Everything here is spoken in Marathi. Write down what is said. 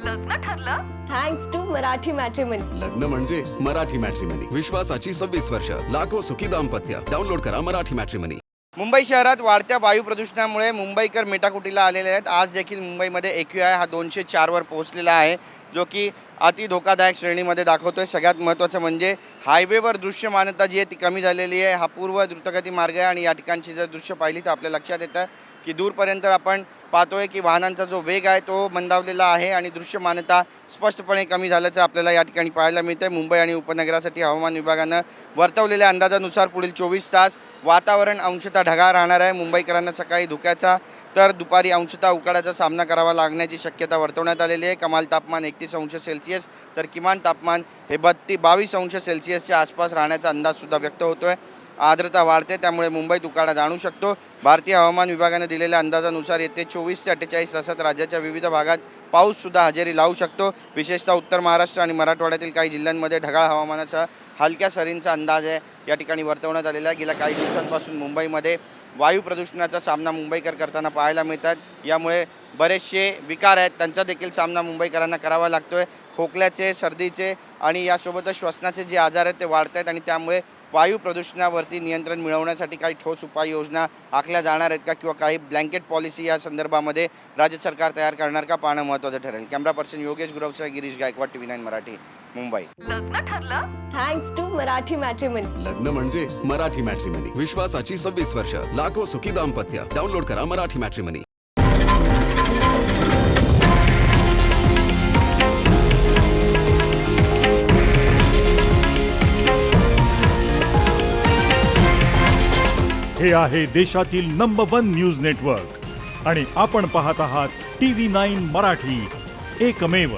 लग्न ठरलं? Thanks to Marathi matrimony. लग्न म्हणजे मराठी मॅट्रिमनी. विश्वासाची 26 वर्ष. लाखो सुखी दाम्पत्य. डाउनलोड करा मराठी मॅट्रिमनी. मुंबई शहरात वाढत्या वायू प्रदूषणामुळे मुंबईकर मेटाकुटीला आलेले आहेत. आज देखील मुंबईमध्ये AQI हा 204 वर पोहोचलेला आहे, जो की अति धोकादायक श्रेणीमध्ये दाखवतोय. सगळ्यात महत्त्वाचं म्हणजे हायवेवर दृश्यमानता जी आहे ती कमी झालेली आहे. हा पूर्व द्रुतगती मार्ग आहे आणि या ठिकाणची जर दृश्य पाहिली तर आपल्या लक्षात येतं की दूरपर्यंत आपण पाहतोय की वाहनांचा जो वेग आहे तो मंदावलेला आहे आणि दृश्यमानता स्पष्टपणे कमी झाल्याचं आपल्याला या ठिकाणी पाहायला मिळतं. मुंबई आणि उपनगरासाठी हवामान विभागानं वर्तवलेल्या अंदाजानुसार पुढील 24 तास वातावरण अंशतः ढगाळ राहणार आहे. मुंबईकरांना सकाळी धुक्याचा तर दुपारी अंशतः उकाड्याचा सामना करावा लागण्याची शक्यता वर्तवण्यात आलेली आहे. कमाल तापमान 31 अंश सेल्सिअस तर किमान तापमान हे 22 अंश सेल्सिअसच्या आसपास राहण्याचा अंदाजसुद्धा व्यक्त होतोय. आर्द्रता वाढते, त्यामुळे मुंबईत उकाडा जाणू शकतो. भारतीय हवामान विभागाने दिलेल्या अंदाजानुसार येते 24 ते 48 तासात राज्याच्या विविध भागात पाऊससुद्धा हजेरी लावू शकतो. विशेषतः उत्तर महाराष्ट्र आणि मराठवाड्यातील काही जिल्ह्यांमध्ये ढगाळ हवामानाचा हलक्या सरींचा अंदाज आहे या ठिकाणी वर्तवण्यात आलेला आहे. गेल्या काही दिवसांपासून मुंबईमध्ये वायू प्रदूषणाचा सामना मुंबईकर करताना पाहायला मिळतात. यामुळे बरेचसे विकार आहेत त्यांचा देखील सामना मुंबईकरांना करावा लागतोय. खोकल्याचे, सर्दीचे आणि यासोबतच श्वसनाचे जे आजार आहेत ते वाढत आहेत आणि त्यामुळे वायू प्रदूषणावरती नियंत्रण मिळवण्यासाठी काही ठोस उपाययोजना आखल्या जाणार आहेत का किंवा काही ब्लँकेट पॉलिसी या संदर्भामध्ये राज्य सरकार तयार करणार का पाहणं महत्त्वाचं ठरेल. कॅमेरा पर्सन योगेश गुरवसह गिरीश गायकवाड, TV9 मराठी, मुंबई. लग्न ठरलं? Thanks to Marathi matrimony. लग्न म्हणजे मराठी मॅट्रिमनी. विश्वासाची 26 वर्ष. लाखो सुखी दाम्पत्य. डाउनलोड करा मराठी मॅट्रिमनी. हे आहे देशातील नंबर 1 न्यूज नेटवर्क आणि आपण पाहत आहात TV9 मराठी, एकमेव.